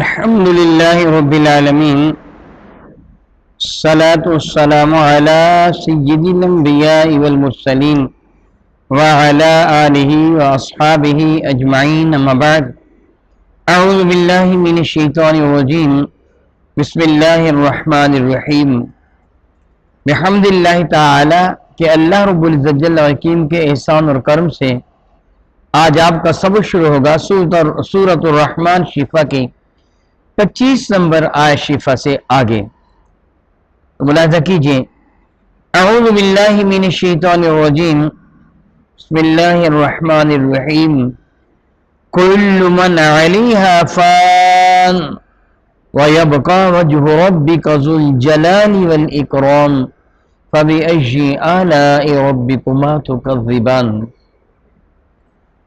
الحمد لله رب العالمين الصلاة والسلام على سيد الأنبياء والمرسلين وعلى آله وأصحابه أجمعين أما بعد أعوذ بالله من الشيطان الرجيم بسم الله الرحمن الرحيم بحمد اللہ تعالی کہ اللہ رب العزت جل وعلا کے احسان اور کرم سے آج آپ کا سبق شروع ہوگا سورۃ الرحمن شفا کی 25 نمبر آیت شفا سے آگے ملاحظہ کیجئے. اعوذ باللہ من الشیطان الرجیم بسم اللہ الرحمن الرحیم کل من علیہا فان ویبقى وجه ربك ذو الجلال والإكرام فبأي آلاء ربكما تكذبان.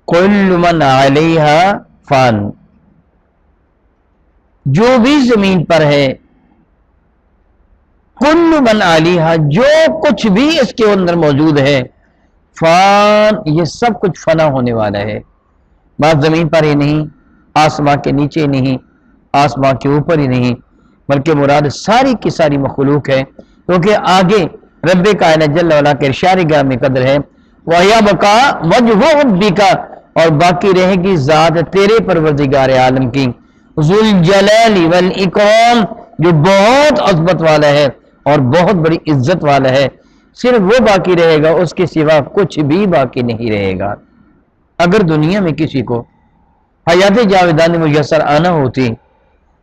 كل من عليها فان، جو بھی زمین پر ہے، کل من علیہا، جو کچھ بھی اس کے اندر موجود ہے، فان، یہ سب کچھ فنا ہونے والا ہے. بات زمین پر ہی نہیں، آسمان کے نیچے نہیں، آسمان کے اوپر ہی نہیں، بلکہ مراد ساری کی ساری مخلوق ہے، کیونکہ آگے رب کائنات جل وعلا کے ارشاد گرامی قدر ہے وَيَبْقَى وَجْهُ رَبِّكَ، اور باقی رہے گی ذات تیرے پروردگار عالم کی، ذو الجلال والاکرام، جو بہت عظمت والا ہے اور بہت بڑی عزت والا ہے. صرف وہ باقی رہے گا، اس کے سوا کچھ بھی باقی نہیں رہے گا. اگر دنیا میں کسی کو حیات جاویدانی میسر آنا ہوتی،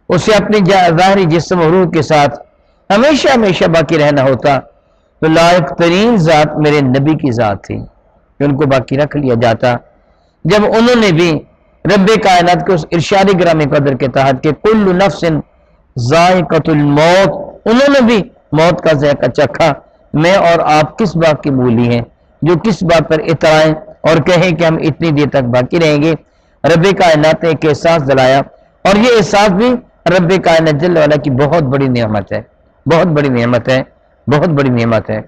اسے اپنے ظاہری جسم و روح کے ساتھ ہمیشہ ہمیشہ باقی رہنا ہوتا، تو لائق ترین ذات میرے نبی کی ذات تھی کہ ان کو باقی رکھ لیا جاتا. جب انہوں نے بھی رب کائنات کے اس ارشاد گرامی قدر کے تحت کہ کل نفس ذائقۃ الموت، انہوں نے بھی موت کا ذائقہ چکھا. میں اور آپ کس بات کی مولی ہیں جو کس بات پر اترائیں اور کہیں کہ ہم اتنی دیر تک باقی رہیں گے. رب کائنات نے ایک احساس دلایا، اور یہ احساس بھی رب کائنات جل وعلا کی بہت بڑی نعمت ہے، بہت بڑی نعمت ہے، بہت بڑی نعمت ہے.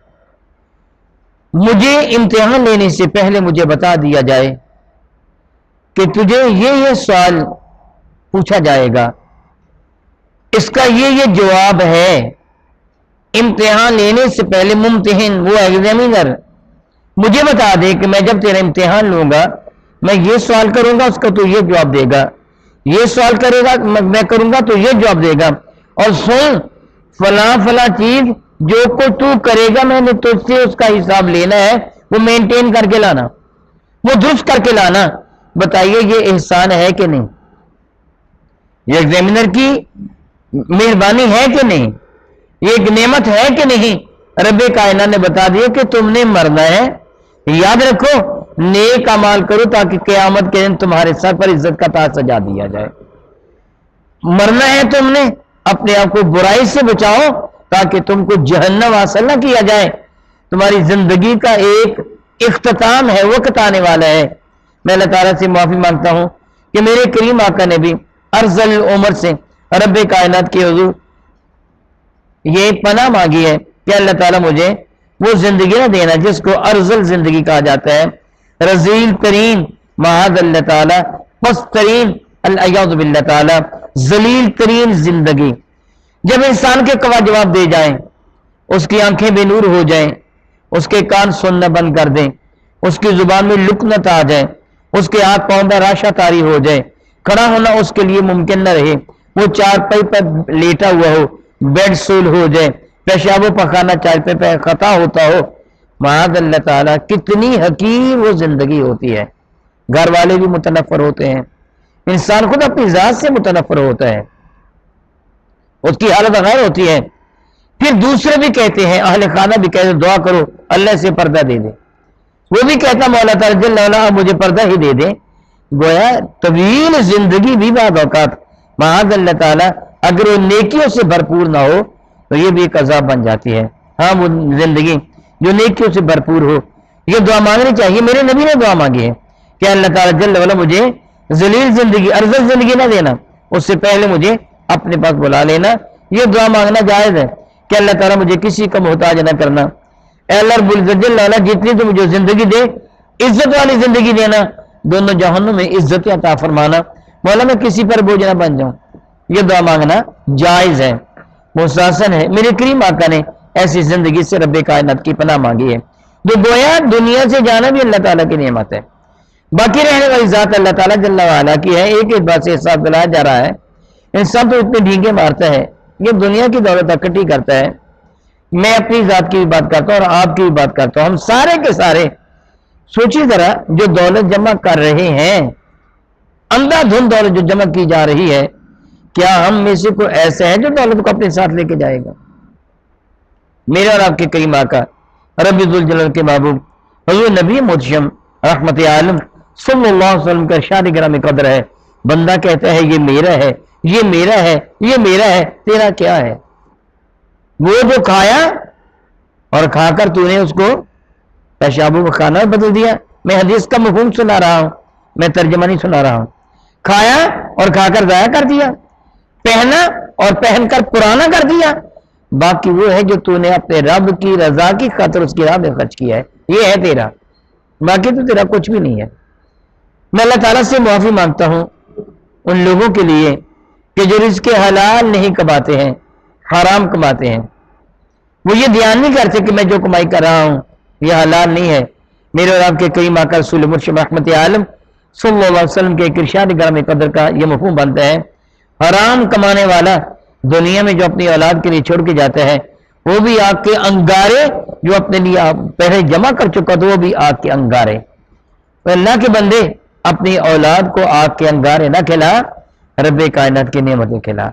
مجھے امتحان لینے سے پہلے مجھے بتا دیا جائے کہ تجھے یہ سوال پوچھا جائے گا، اس کا یہ جواب ہے. امتحان لینے سے پہلے ممتحن، وہ ایگزامینر، مجھے بتا دے کہ میں جب تیرا امتحان لوں گا میں یہ سوال کروں گا، اس کا تو یہ جواب دے گا، یہ سوال کرے گا میں کروں گا تو یہ جواب دے گا. اور سن، فلاں فلاں چیز جو کو تو کرے گا میں نے تجھ سے اس کا حساب لینا ہے، وہ مینٹین کر کے لانا، وہ درست کر کے لانا. بتائیے یہ احسان ہے کہ نہیں؟ یہ ایگزامینر کی مہربانی ہے کہ نہیں؟ یہ ایک نعمت ہے کہ نہیں؟ رب کائنات نے بتا دیا کہ تم نے مرنا ہے، یاد رکھو نیک اعمال کرو تاکہ قیامت کے دن تمہارے سر پر عزت کا تاج سجا دیا جائے. مرنا ہے تم نے، اپنے آپ کو برائی سے بچاؤ تاکہ تم کو جہنم حاصل نہ کیا جائے. تمہاری زندگی کا ایک اختتام ہے، وقت آنے والا ہے. میں اللہ تعالیٰ سے معافی مانگتا ہوں کہ میرے کریم آقا نے بھی ارذل العمر سے رب کائنات کے حضور یہ پناہ مانگی ہے کہ اللہ تعالیٰ مجھے وہ زندگی نہ دینا جس کو ارذل زندگی کہا جاتا ہے، رذیل ترین، معاذ اللہ تعالیٰ، پست ترین، الیاذ باللہ تعالیٰ، ذلیل ترین زندگی. جب انسان کے جواب دے جائیں، اس کی آنکھیں بے نور ہو جائیں، اس کے کان سننا بند کر دیں، اس کی زبان میں لکنت آ جائے، اس کے ہاتھ پاؤں میں راشا تاری ہو جائے، کھڑا ہونا اس کے لیے ممکن نہ رہے، وہ چارپائی پر لیٹا ہوا ہو، بیڈ سول ہو جائے، پیشاب و پخانہ چارپائی پہ خطا ہوتا ہو، معاذ اللہ تعالیٰ، کتنی حقیر وہ زندگی ہوتی ہے. گھر والے بھی متنفر ہوتے ہیں، انسان خود اپنی ذات سے متنفر ہوتا ہے، اس کی حالت غیر ہوتی ہے. پھر دوسرے بھی کہتے ہیں، اہل خانہ بھی کہتے ہیں دعا کرو اللہ سے پردہ دے دے، وہ بھی کہتا مولا تعالیٰ جل وعلا مجھے پردہ ہی دے دے. گویا طویل زندگی بھی بعض اوقات معاذ اللہ تعالیٰ اگر وہ نیکیوں سے بھرپور نہ ہو تو یہ بھی ایک عذاب بن جاتی ہے. ہاں وہ زندگی جو نیکیوں سے بھرپور ہو، یہ دعا مانگنی چاہیے. میرے نبی نے دعا مانگی ہے کہ اللہ تعالیٰ جل وعلا مجھے ذلیل زندگی، ارذل زندگی نہ دینا، اس سے پہلے مجھے اپنے پاس بلا لینا. یہ دعا مانگنا جائز ہے کہ اللہ تعالیٰ مجھے کسی کا محتاج نہ کرنا. اے اللہ رب العزت جل وعلا جتنی تو مجھے زندگی دے، عزت والی زندگی دینا، دونوں جہانوں میں عزت عطا فرمانا. مولا میں کسی پر بوجھ نہ بن جاؤں، یہ دعا مانگنا جائز ہے، مستحسن ہے۔ میرے کریم آقا نے ایسی زندگی سے رب کائنات کی پناہ مانگی ہے، جو گویا دنیا سے جانا بھی اللہ تعالیٰ کی نعمت ہے، باقی رہنے والی ذات اللہ تعالیٰ جل وعلا کی ہے۔ ایک بات سے حساب دلایا جا رہا ہے، انسان تو اتنے ڈھینگے مارتا ہے، یہ دنیا کی دولت اکٹھی کرتا ہے۔ میں اپنی ذات کی بھی بات کرتا ہوں اور آپ کی بھی بات کرتا ہوں، ہم سارے کے سارے سوچی ذرا، جو دولت جمع کر رہے ہیں، اندھا دھند دولت جو جمع کی جا رہی ہے، کیا ہم میں سے کوئی ایسا ہے جو دولت کو اپنے ساتھ لے کے جائے گا؟ میرے اور آپ کے کریم آقا رب ذوالجلال کے محبوب حضور نبی محتشم رحمت عالم صلی اللہ علیہ وسلم کا ارشاد گرامی قدر ہے، بندہ کہتا ہے یہ میرا ہے، یہ میرا ہے، یہ میرا ہے، تیرا کیا ہے؟ وہ جو کھایا اور کھا کر تو نے اس کو پیشابو کا کھانا بدل دیا۔ میں حدیث کا مفہوم سنا رہا ہوں، میں ترجمہ نہیں سنا رہا ہوں۔ کھایا اور کھا کر ضائع کر دیا، پہنا اور پہن کر پرانا کر دیا، باقی وہ ہے جو تو نے اپنے رب کی رضا کی خاطر اس کی راہ میں خرچ کیا ہے، یہ ہے تیرا، باقی تو تیرا کچھ بھی نہیں ہے۔ میں اللہ تعالیٰ سے معافی مانگتا ہوں ان لوگوں کے لیے کہ جو رزق حلال نہیں کماتے ہیں، حرام کماتے ہیں، وہ یہ دھیان نہیں کرتے کہ میں جو کمائی کر رہا ہوں یہ حلال نہیں ہے۔ میرے اور آپ کے کریم آقا رسول مرشد رحمت عالم صلی اللہ علیہ وسلم کے ایک ارشاد گرامی قدر کا یہ مفہوم بنتا ہے، حرام کمانے والا دنیا میں جو اپنی اولاد کے لیے چھوڑ کے جاتا ہے، وہ بھی آگ کے انگارے جو اپنے لیے پہلے جمع کر چکا تو وہ بھی آگ کے انگارے۔ اللہ کے بندے اپنی اولاد کو آگ کے انگارے نہ کھلا، رب کائنات کی نعمتیں کھلا،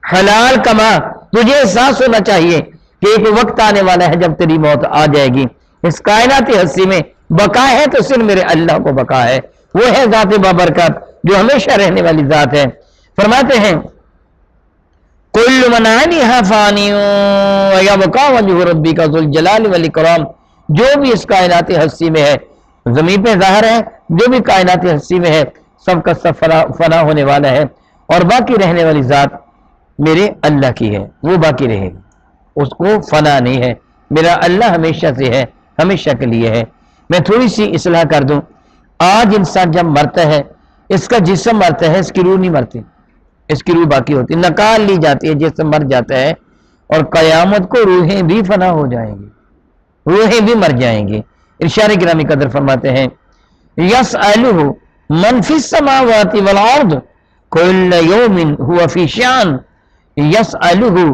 حلال کما۔ تجھے احساس ہونا چاہیے کہ ایک وقت آنے والا ہے جب تیری موت آ جائے گی۔ اس کائناتی ہستی میں بقا ہے تو صرف میرے اللہ کو بقا ہے، وہ ہے ذات بابرکت جو ہمیشہ رہنے والی ذات ہے۔ فرماتے ہیں کل من علیہا فانی ویبقا وجہ ربک ذو الجلال والاکرام، جو بھی اس کائناتی ہستی میں ہے، زمین پہ ظاہر ہے، جو بھی کائناتی ہستی میں ہے، سب کا سب فنا ہونے والا ہے، اور باقی رہنے والی ذات میرے اللہ کی ہے، وہ باقی رہے گی، اس کو فنا نہیں ہے۔ میرا اللہ ہمیشہ سے ہے، ہمیشہ کے لیے ہے۔ میں تھوڑی سی اصلاح کر دوں، آج انسان جب مرتا ہے، اس کا جسم مرتا ہے، اس کی روح نہیں مرتی، اس کی روح باقی ہوتی، نکال لی جاتی ہے، جسم مر جاتا ہے، اور قیامت کو روحیں بھی فنا ہو جائیں گی، روحیں بھی مر جائیں گی۔ ارشاد گرامی قدر فرماتے ہیں یسألہ من فی السماوات والارض کل یوم هو فی شان، یسألہ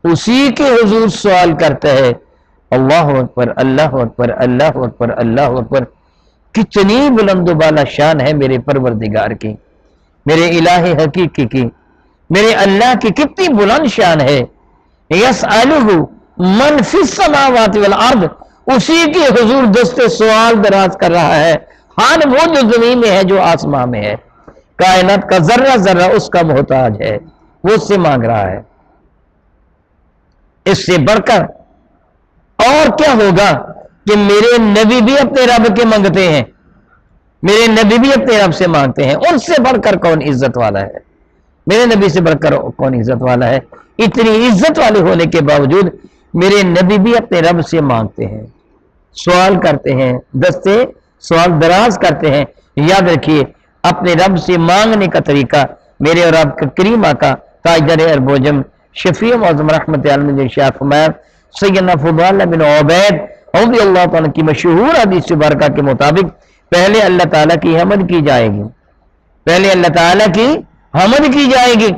اسی کے حضور سوال کرتا ہے۔ اللہ اکبر، اللہ اکبر، اللہ اکبر، اللہ اکبر، کتنی بلند و بالا شان ہے میرے پروردگار کی، میرے الہ حقیقی کی، میرے اللہ کی کتنی بلند شان ہے۔ یسألہ من فی السماوات والارض، اسی کے حضور دست سوال دراز کر رہا ہے، حال وہ جو زمین میں ہے، جو آسمان میں ہے، کائنات کا ذرہ ذرہ اس کا محتاج ہے، وہ اس سے مانگ رہا ہے۔ اس سے بڑھ کر اور کیا ہوگا کہ میرے نبی بھی اپنے رب کے مانگتے ہیں، میرے نبی بھی اپنے رب سے مانگتے ہیں، ان سے بڑھ کر کون عزت والا ہے؟ میرے نبی سے بڑھ کر کون عزت والا ہے؟ اتنی عزت والے ہونے کے باوجود میرے نبی بھی اپنے رب سے مانگتے ہیں، سوال کرتے ہیں، دستے سوال دراز کرتے ہیں۔ یاد رکھیے اپنے رب سے مانگنے کا طریقہ میرے اور آپ کا کریم آقا تاجدار ارب و عجم شفیع معظم رحمت عالم نے ارشاد فرمایا، سیدنا فضال بن عبید رضی اللہ تعالیٰ کی مشہور حدیث مبارکہ کے مطابق پہلے اللہ تعالیٰ کی حمد کی جائے گی، پہلے اللہ تعالیٰ کی حمد کی جائے گی،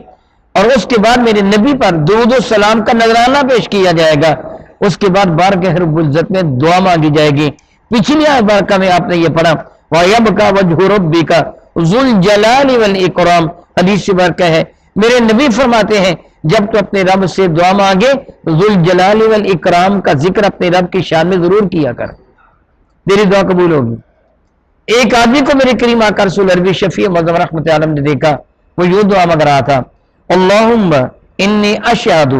اور اس کے بعد میرے نبی پر درود و سلام کا نذرانہ پیش کیا جائے گا، اس کے بعد بارگاہ رب العزت میں دعا مانگی جائے گی۔ پچھلی آیت بارکہ میں آپ نے یہ پڑھا وَيَبْقَى وَجْهُ رَبِّكَ ذُو الْجَلَالِ وَالْإِكْرَامِ، حدیث مبارکہ ہے، میرے نبی فرماتے ہیں جب تو اپنے رب سے دعا مانگے ذو الجلال والاکرام کا ذکر اپنے رب کی شان میں ضرور کیا کر، تیری دعا قبول ہوگی۔ ایک آدمی کو میرے کریم آقا رسول عربی شفیع معظم رحمت عالم نے دیکھا، وہ یوں دعا مانگ رہا تھا، اللہم انی اشہد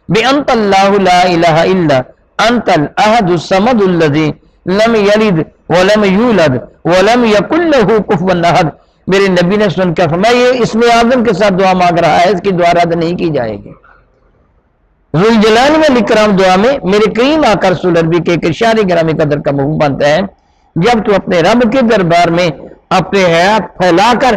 بانت اللہ لا الہ الا انت الاحد الصمد الذی لم یلد ولم یولد ولم یکن لہ کفوا احد۔ میرے نبی نے سن کر فرمایا یہ اسم اعظم کے ساتھ دعا مانگ رہا ہے، اس کی دعا رد نہیں کی جائے گی۔ ذوالجلال والاکرام دعا میں میرے کریم آقا رسول عربی کے ایک ارشاد گرامی قدر کا مفہوم بنتا ہے، جب تو اپنے رب کے دربار میں اپنے حیات پھیلا کر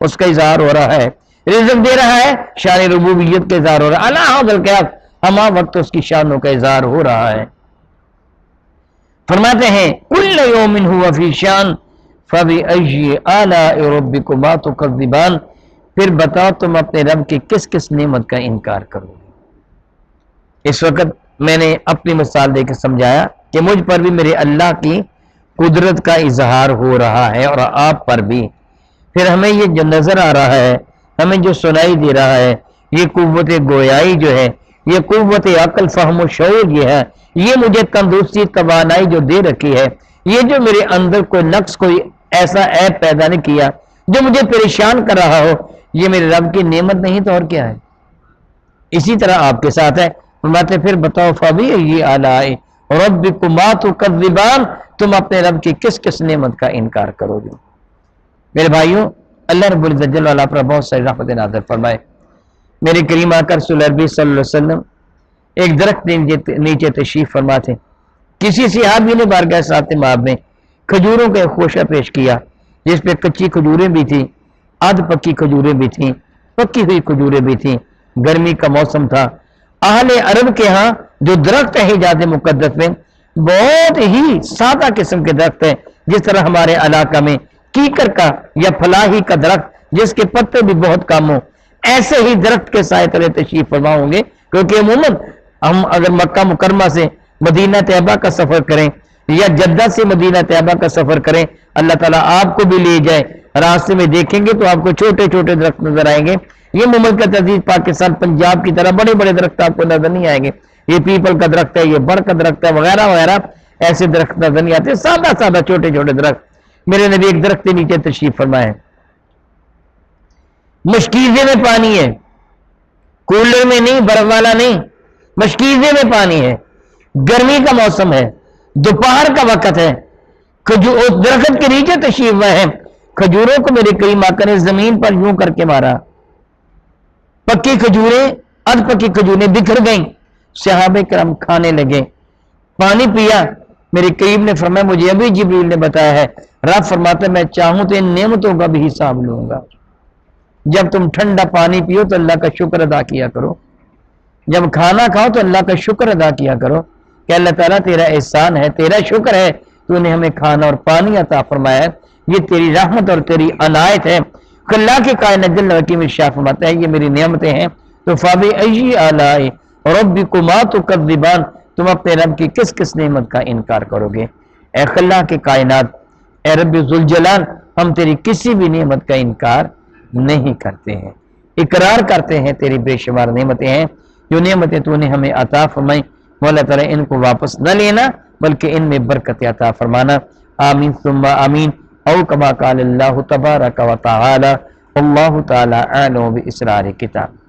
اس کا اظہار ہو رہا ہے، رزق دے رہا ہے، شان ربوبیت کا اظہار ہو رہا ہے، اللہ حاضر کیا ہما وقت اس کی شانوں کا اظہار ہو رہا ہے۔ فرماتے ہیں کل یوم ہوا فی شان فبأی آلاء ربکما تکذبان، پھر بتاؤ تم اپنے رب کی کس کس نعمت کا انکار کرو گے۔ اس وقت میں نے اپنی مثال دے کے سمجھایا کہ مجھ پر بھی میرے اللہ کی قدرت کا اظہار ہو رہا ہے اور آپ پر بھی، پھر ہمیں یہ جو نظر آ رہا ہے، ہمیں جو سنائی دے رہا ہے، یہ قوت گویائی جو ہے، یہ قوت عقل فہم و شعور یہ ہے، یہ مجھے تندرستی توانائی جو دے رکھی ہے، یہ جو میرے اندر کوئی نقص کوئی ایسا عیب پیدا نہیں کیا جو مجھے پریشان کر رہا ہو، یہ میرے رب کی نعمت نہیں تو اور کیا ہے۔ اسی طرح آپ کے ساتھ ہے، فرماتے پھر بتاؤ فبأی آلاء ربکما تکذبان، تم اپنے رب کی کس کس نعمت کا انکار کرو گے۔ میرے بھائیوں، اللہ رب العزت جل وعلا پر بہت ساری رحمت نازل فرمائے۔ میرے کریم آقا رسول عربی صلی اللہ علیہ وسلم ایک درخت نیچے تشریف فرما تھے، کسی صحابی نے بارگاہ ساتھ مآب میں کھجوروں کا ایک خوشہ پیش کیا جس پہ کچی کھجوریں بھی تھیں، آدھ پکی کھجوریں بھی تھیں، پکی ہوئی کھجوریں بھی تھیں، گرمی کا موسم تھا۔ اہل عرب کے ہاں جو درخت ہے حجاز مقدس میں بہت ہی سادہ قسم کے درخت ہے، جس طرح ہمارے علاقہ میں کیکر کا یا فلاحی کا درخت جس کے پتے بھی بہت کم ہوں، ایسے ہی درخت کے سائے تلے تشریف فرما ہوں گے، کیونکہ عموماً ہم اگر مکہ مکرمہ سے مدینہ طیبہ کا سفر کریں یا جدہ سے مدینہ طیبہ کا سفر کریں، اللہ تعالیٰ آپ کو بھی لے جائے، راستے میں دیکھیں گے تو آپ کو چھوٹے چھوٹے درخت نظر آئیں گے۔ یہ مملکت عزیز پاکستان پنجاب کی طرح بڑے بڑے درخت آپ کو نظر نہیں آئیں گے، یہ پیپل کا درخت ہے، یہ بڑ کا درخت ہے، وغیرہ وغیرہ، ایسے درخت نظر نہیں آتے، سادہ سادہ چھوٹے چھوٹے درخت۔ میرے نبی ایک درخت کے نیچے تشریف فرمائے، مشکیزے میں پانی ہے، کولر میں نہیں، برف والا نہیں، مشکیزے میں پانی ہے، گرمی کا موسم ہے، دوپہر کا وقت ہے، اس درخت کے نیچے تشریف ہے، کھجوروں کو میرے کریم آقا نے زمین پر یوں کر کے مارا، پکی کھجوریں ادھ پکی کھجوریں بکھر گئیں، صحابہ کرام کھانے لگے، پانی پیا۔ میرے کریم نے فرمایا مجھے ابھی جبریل نے بتایا ہے، رب فرماتا ہے میں چاہوں تو ان نعمتوں کا بھی حساب لوں گا۔ جب تم ٹھنڈا پانی پیو تو اللہ کا شکر ادا کیا کرو، جب کھانا کھاؤ تو اللہ کا شکر ادا کیا کرو کہ اللہ تعالیٰ تیرا احسان ہے، تیرا شکر ہے، تو نے ہمیں کھانا اور پانی عطا فرمایا ہے، یہ تیری رحمت اور تیری عنایت ہے۔ اللہ کے کائنات جل وعلا میں شاہ فرماتا ہے یہ میری نعمتیں ہیں، تو فبأی آلاء ربکما تکذبان، تم اپنے رب کی کس کس نعمت کا انکار کرو گے۔ اے اللہ کے کائنات، اے رب ذوالجلال، ہم تیری کسی بھی نعمت کا انکار نہیں کرتے ہیں، اقرار کرتے ہیں تیری بے شمار نعمتیں ہیں، جو نعمتیں تو نے ہمیں عطا فرمائی، مولا تعالیٰ ان کو واپس نہ لینا بلکہ ان میں برکت عطا فرمانا۔ آمین ثم آمین، او کما قال اللہ تبارک و تعالی، اللہ تعالی اعلم باسرار کتاب۔